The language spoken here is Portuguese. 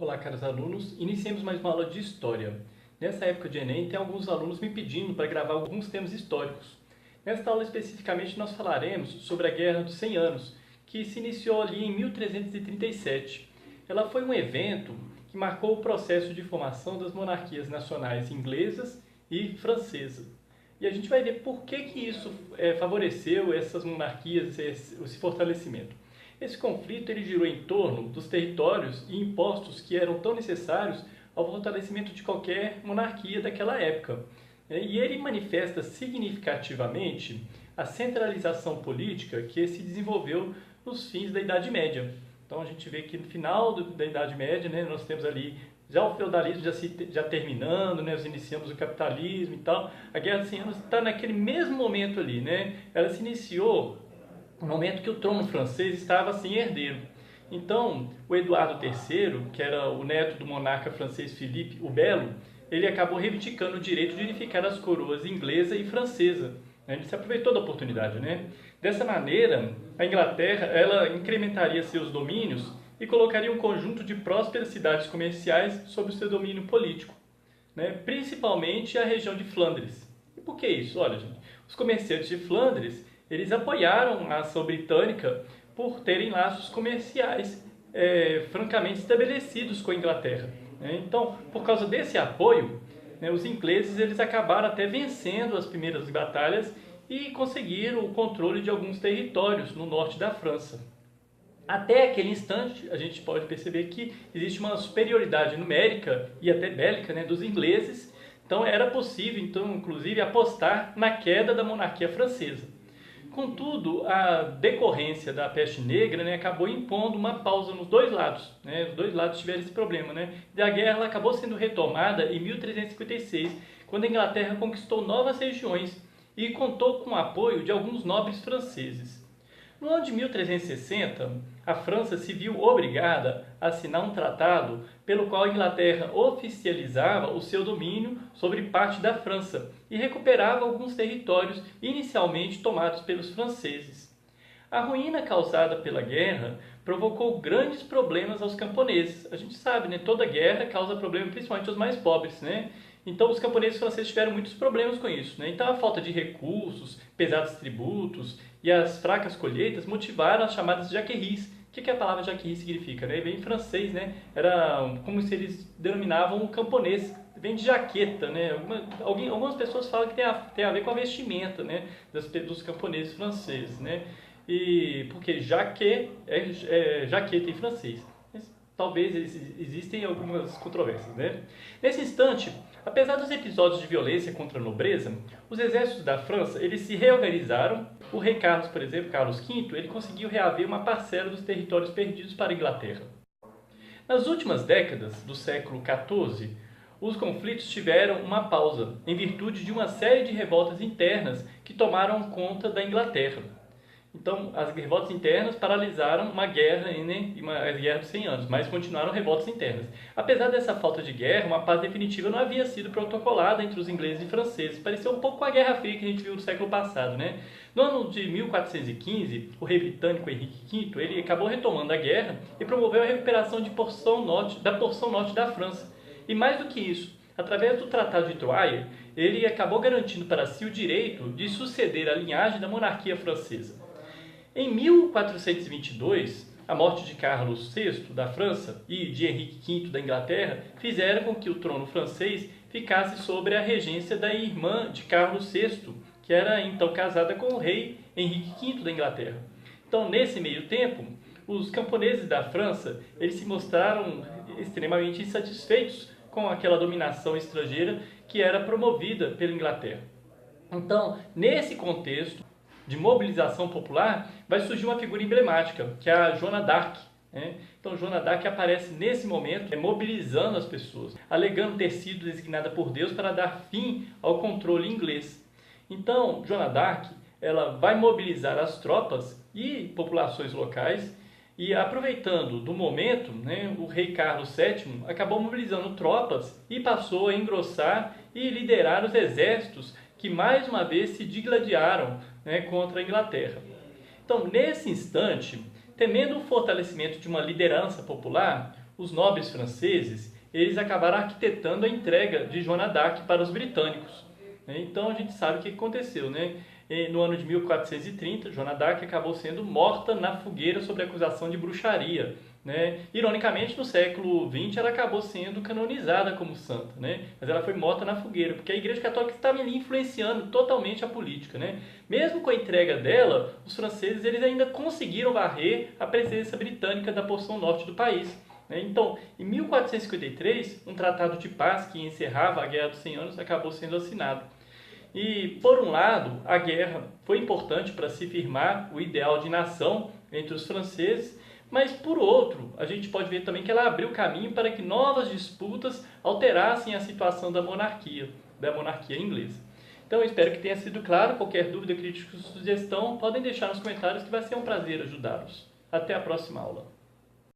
Olá, caros alunos. Iniciemos mais uma aula de História. Nessa época de Enem, tem alguns alunos me pedindo para gravar alguns temas históricos. Nesta aula, especificamente, nós falaremos sobre a Guerra dos 100 Anos, que se iniciou ali em 1337. Ela foi um evento que marcou o processo de formação das monarquias nacionais inglesas e francesa. E a gente vai ver por que isso favoreceu essas monarquias, esse fortalecimento. Esse conflito ele girou em torno dos territórios e impostos que eram tão necessários ao fortalecimento de qualquer monarquia daquela época. E ele manifesta significativamente a centralização política que se desenvolveu nos fins da Idade Média. Então a gente vê que no final da Idade Média, né, nós temos ali já o feudalismo já terminando, né, nós iniciamos o capitalismo e tal. A Guerra dos 100 Anos está naquele mesmo momento ali, né? Ela se iniciou no momento que o trono francês estava sem herdeiro. Então, o Eduardo III, que era o neto do monarca francês Filipe o Belo, ele acabou reivindicando o direito de unificar as coroas inglesa e francesa. Ele se aproveitou da oportunidade, né? Dessa maneira, a Inglaterra ela incrementaria seus domínios e colocaria um conjunto de prósperas cidades comerciais sob o seu domínio político, né? Principalmente a região de Flandres. E por que isso? Olha, gente, os comerciantes de Flandres eles apoiaram a ação britânica por terem laços comerciais francamente estabelecidos com a Inglaterra. Então, por causa desse apoio, os ingleses eles acabaram até vencendo as primeiras batalhas e conseguiram o controle de alguns territórios no norte da França. Até aquele instante, a gente pode perceber que existe uma superioridade numérica e até bélica, né, dos ingleses. Então, era possível, inclusive, apostar na queda da monarquia francesa. Contudo, a decorrência da peste negra, né, acabou impondo uma pausa nos dois lados. Né? Os dois lados tiveram esse problema. Né? E a guerra acabou sendo retomada em 1356, quando a Inglaterra conquistou novas regiões e contou com o apoio de alguns nobres franceses. No ano de 1360, a França se viu obrigada a assinar um tratado pelo qual a Inglaterra oficializava o seu domínio sobre parte da França e recuperava alguns territórios inicialmente tomados pelos franceses. A ruína causada pela guerra provocou grandes problemas aos camponeses. A gente sabe, né? Toda guerra causa problemas principalmente aos mais pobres, né? Então os camponeses franceses tiveram muitos problemas com isso, né? Então a falta de recursos, pesados tributos e as fracas colheitas motivaram as chamadas jaqueries. O que a palavra jaquerie significa? Né? Vem em francês, né? Era como se eles denominavam o camponês. Vem de jaqueta, né? Algumas pessoas falam que tem a ver com a vestimenta, né? Dos camponeses franceses, né? E porque jaquet é jaqueta em francês. Mas, talvez existem algumas controvérsias, né? Nesse instante, apesar dos episódios de violência contra a nobreza, os exércitos da França eles se reorganizaram. O rei Carlos, por exemplo, Carlos V, ele conseguiu reaver uma parcela dos territórios perdidos para a Inglaterra. Nas últimas décadas do século XIV, os conflitos tiveram uma pausa em virtude de uma série de revoltas internas que tomaram conta da Inglaterra. Então, as revoltas internas paralisaram uma guerra, né, a Guerra dos 100 Anos, mas continuaram revoltas internas. Apesar dessa falta de guerra, uma paz definitiva não havia sido protocolada entre os ingleses e franceses. Pareceu um pouco com a Guerra Fria que a gente viu no século passado, né? No ano de 1415, o rei britânico Henrique V ele acabou retomando a guerra e promoveu a recuperação da porção norte da França. E mais do que isso, através do Tratado de Troyes, ele acabou garantindo para si o direito de suceder a linhagem da monarquia francesa. Em 1422, a morte de Carlos VI da França e de Henrique V da Inglaterra fizeram com que o trono francês ficasse sob a regência da irmã de Carlos VI, que era então casada com o rei Henrique V da Inglaterra. Então, nesse meio tempo, os camponeses da França eles se mostraram extremamente insatisfeitos com aquela dominação estrangeira que era promovida pela Inglaterra. Então, nesse contexto de mobilização popular, vai surgir uma figura emblemática, que é a Joana d'Arc. Né? Então, Joana d'Arc aparece nesse momento, mobilizando as pessoas, alegando ter sido designada por Deus para dar fim ao controle inglês. Então, Joana d'Arc ela vai mobilizar as tropas e populações locais e, aproveitando do momento, né, o rei Carlos VII acabou mobilizando tropas e passou a engrossar e liderar os exércitos que mais uma vez se digladiaram, né, contra a Inglaterra. Então, nesse instante, temendo o fortalecimento de uma liderança popular, os nobres franceses eles acabaram arquitetando a entrega de Joana d'Arc para os britânicos. Então a gente sabe o que aconteceu, né? No ano de 1430, Joana d'Arc acabou sendo morta na fogueira sob acusação de bruxaria. Né? Ironicamente, no século XX, ela acabou sendo canonizada como santa, né? Mas ela foi morta na fogueira, porque a Igreja Católica estava ali influenciando totalmente a política. Né? Mesmo com a entrega dela, os franceses eles ainda conseguiram varrer a presença britânica da porção norte do país. Então, em 1453, um tratado de paz que encerrava a Guerra dos 100 Anos acabou sendo assinado. E, por um lado, a guerra foi importante para se firmar o ideal de nação entre os franceses, mas, por outro, a gente pode ver também que ela abriu caminho para que novas disputas alterassem a situação da monarquia inglesa. Então, eu espero que tenha sido claro. Qualquer dúvida, crítica ou sugestão, podem deixar nos comentários que vai ser um prazer ajudá-los. Até a próxima aula.